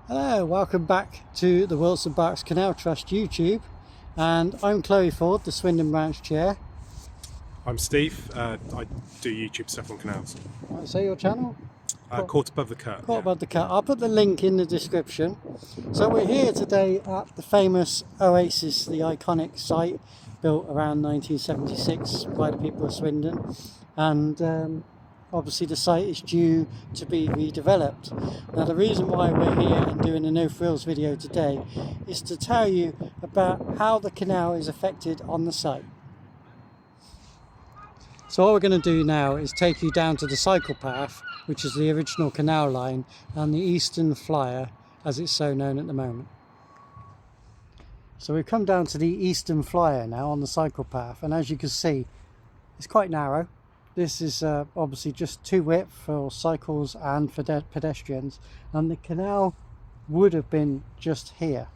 Hello, welcome back to the Wilts and Berks Canal Trust YouTube, and I'm Chloe Ford, the Swindon branch chair. I'm Steve. I do YouTube stuff on canals. Right, so your channel? Caught Above the Cut. Caught Above the Cut. I'll put the link in the description. So we're here today at the famous Oasis, the iconic site built around 1976 by the people of Swindon, and obviously the site is due to be redeveloped. Now the reason why we're here and doing a no frills video today is to tell you about how the canal is affected on the site. So what we're going to do now is take you down to the cycle path, which is the original canal line, and the Eastern Flyer, as it's so known at the moment. So we've come down to the Eastern Flyer now on the cycle path, and as you can see, it's quite narrow. This is obviously just too width for cycles and for pedestrians, and the canal would have been just here.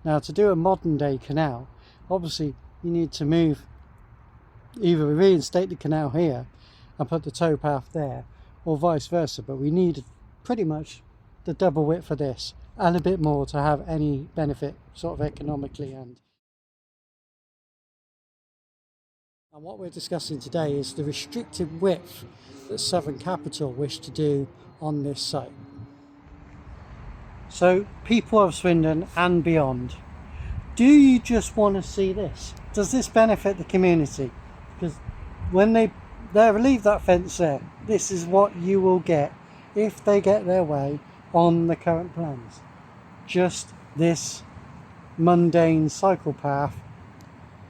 Now to do a modern day canal, obviously you need to move, either reinstate the canal here and put the towpath there, or vice versa, but we need pretty much the double width for this and a bit more to have any benefit sort of economically. And what we're discussing today is the restricted width that Southern Capital wish to do on this site. So people of Swindon and beyond, do you just want to see this? Does this benefit the community? Because when they leave that fence there, this is what you will get if they get their way on the current plans. Just this mundane cycle path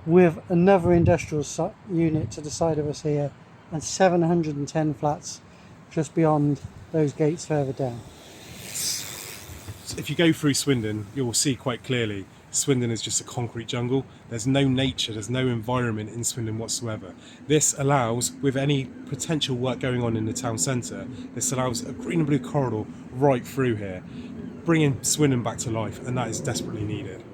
with another industrial unit to the side of us here, and 710 flats just beyond those gates further down. If you go through Swindon, you'll see quite clearly Swindon is just a concrete jungle. There's no nature, there's no environment in Swindon whatsoever. This allows, with any potential work going on in the town centre, this allows a green and blue corridor right through here, bringing Swindon back to life, and that is desperately needed.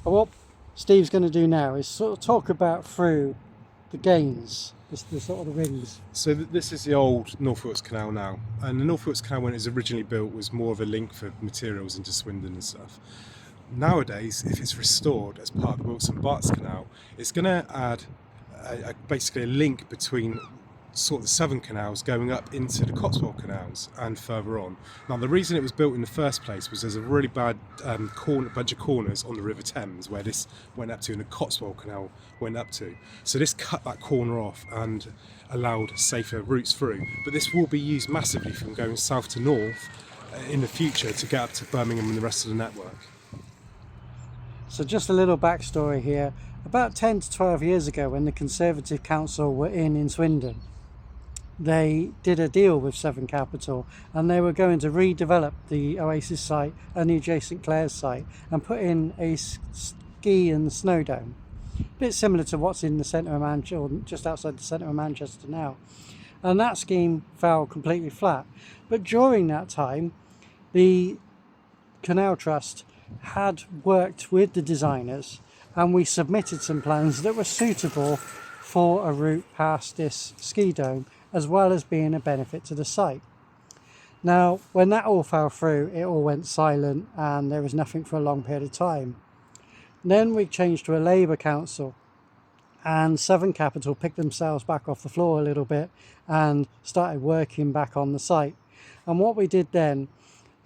What Steve's going to do now is sort of talk about through the gains, the sort of the rings. So this is the old North Wilts Canal now, and the North Wilts Canal, when it was originally built, was more of a link for materials into Swindon and stuff. Nowadays, if it's restored as part of the Wilts and Berks Canal, it's going to add basically a link between sort of the southern canals going up into the Cotswold canals and further on. Now the reason it was built in the first place was there's a really bad bunch of corners on the River Thames where this went up to and the Cotswold Canal went up to. So this cut that corner off and allowed safer routes through. But this will be used massively from going south to north in the future to get up to Birmingham and the rest of the network. So just a little backstory here. About 10 to 12 years ago, when the Conservative Council were in Swindon, they did a deal with Severn Capital, and they were going to redevelop the Oasis site and the adjacent Clares site and put in a ski and snow dome. A bit similar to what's in the centre of Manchester, or just outside the centre of Manchester now. And that scheme fell completely flat. But during that time, the Canal Trust had worked with the designers, and we submitted some plans that were suitable for a route past this ski dome, as well as being a benefit to the site. Now, when that all fell through, it all went silent and there was nothing for a long period of time. Then we changed to a Labour council, and Severn Capital picked themselves back off the floor a little bit and started working back on the site. And what we did then,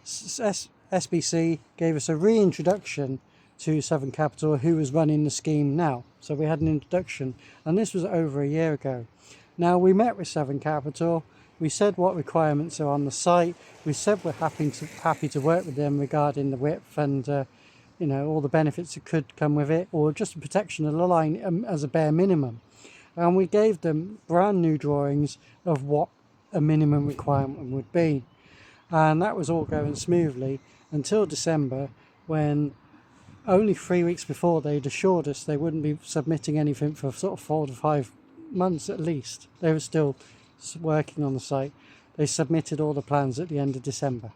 SBC gave us a reintroduction to Severn Capital, who was running the scheme now. So we had an introduction, and this was over a year ago. Now, we met with Severn Capital, we said what requirements are on the site, we said we're happy to work with them regarding the width and you know, all the benefits that could come with it, or just the protection of the line as a bare minimum. And we gave them brand new drawings of what a minimum requirement would be. And that was all going smoothly until December, when only 3 weeks before they'd assured us they wouldn't be submitting anything for sort of 4 to 5 months at least. They were still working on the site. They submitted all the plans at the end of December.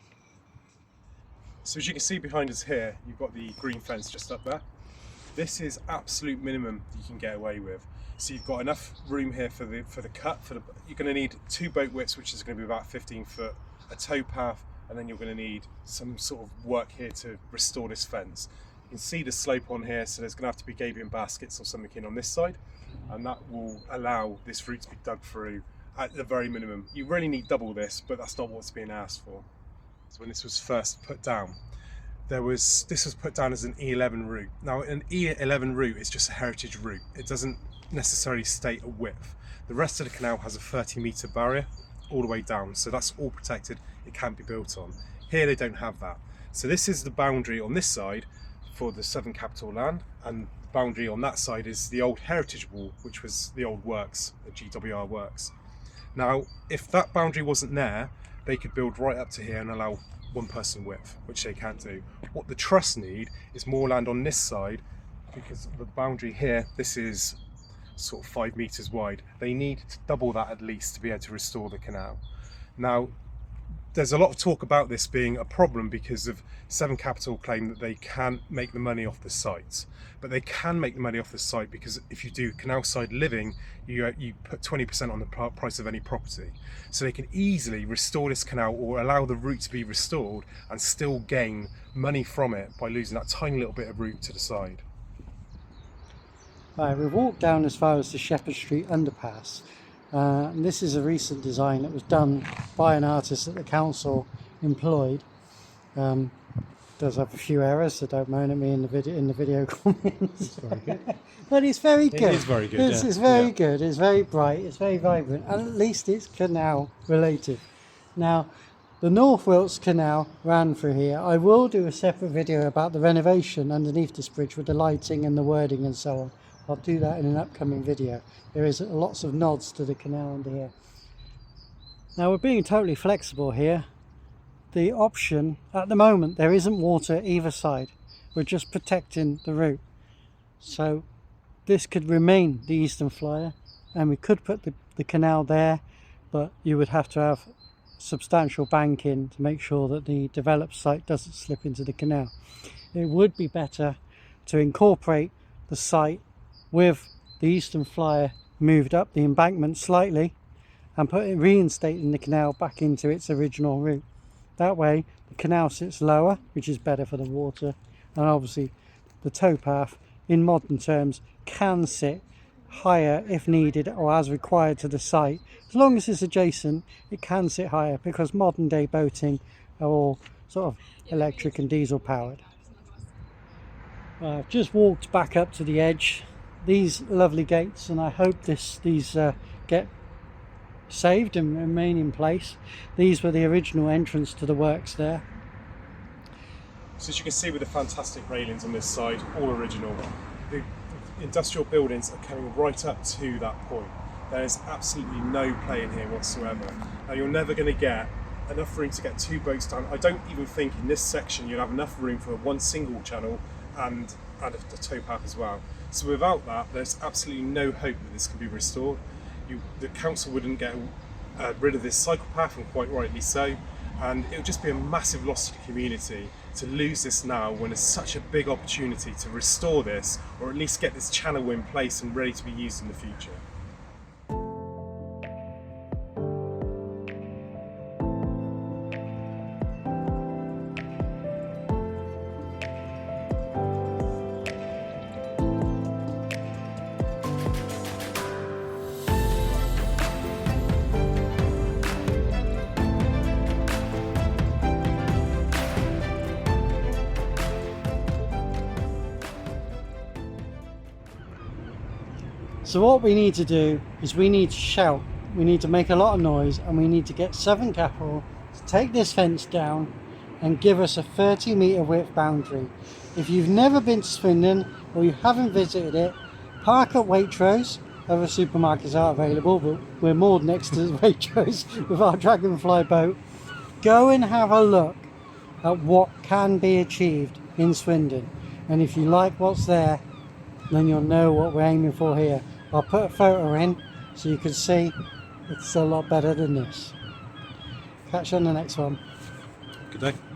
So as you can see behind us here, you've got the green fence just up there. This is absolute minimum you can get away with. So you've got enough room here for the cut. You're going to need 2 boat widths, which is going to be about 15 foot, a tow path, and then you're going to need some sort of work here to restore this fence. You can see the slope on here, so there's going to have to be gabion baskets or something in on this side, and that will allow this route to be dug through at the very minimum. You really need double this, but that's not what's being asked for. So when this was first put down, this was put down as an E11 route. Now, an E11 route is just a heritage route. It doesn't necessarily state a width. The rest of the canal has a 30-metre barrier all the way down, so that's all protected. It can't be built on. Here they don't have that. So this is the boundary on this side for the Severn Capital land, and the boundary on that side is the old heritage wall, which was the old works, the GWR works. Now, if that boundary wasn't there, they could build right up to here and allow 1 person width, which they can't do. What the trust need is more land on this side, because the boundary here, this is sort of 5 metres wide. They need to double that at least to be able to restore the canal. Now, there's a lot of talk about this being a problem because of Severn Capital claim that they can't make the money off the site. But they can make the money off the site because if you do canal side living, you put 20% on the price of any property. So they can easily restore this canal or allow the route to be restored and still gain money from it by losing that tiny little bit of route to the side. Right, we've walked down as far as the Shepherd Street underpass. And this is a recent design that was done by an artist that the council employed. Does have a few errors, so don't moan at me in the video comments. It's very good. But it's very good. It is very good. It's very good. It's very bright. It's very vibrant, and at least it's canal related. Now, the North Wilts Canal ran through here. I will do a separate video about the renovation underneath this bridge with the lighting and the wording and so on. I'll do that in an upcoming video. There is lots of nods to the canal under here. Now, we're being totally flexible here. The option, at the moment, there isn't water either side. We're just protecting the route. So this could remain the Eastern Flyer, and we could put the canal there, but you would have to have substantial banking to make sure that the developed site doesn't slip into the canal. It would be better to incorporate the site with the Eastern Flyer moved up the embankment slightly and reinstating the canal back into its original route. That way the canal sits lower, which is better for the water, and obviously the towpath in modern terms can sit higher if needed or as required to the site. As long as it's adjacent, it can sit higher because modern day boating are all sort of electric and diesel powered. I've just walked back up to the edge. These lovely gates, and I hope these get saved and remain in place. These were the original entrance to the works there. So as you can see with the fantastic railings on this side, all original, the industrial buildings are coming right up to that point. There's absolutely no play in here whatsoever. Now you're never going to get enough room to get 2 boats down. I don't even think in this section you'll have enough room for 1 single channel and a tow path as well. So without that, there's absolutely no hope that this can be restored. The council wouldn't get rid of this cycle path, and quite rightly so, and it would just be a massive loss to the community to lose this now when it's such a big opportunity to restore this, or at least get this channel in place and ready to be used in the future. So what we need to do is we need to shout, we need to make a lot of noise, and we need to get Southern Capital to take this fence down and give us a 30-metre width boundary. If you've never been to Swindon or you haven't visited it, park at Waitrose. Other supermarkets are available, but we're moored next to Waitrose with our Dragonfly boat. Go and have a look at what can be achieved in Swindon, and if you like what's there, then you'll know what we're aiming for here. I'll put a photo in so you can see it's a lot better than this. Catch you on the next one. Good day.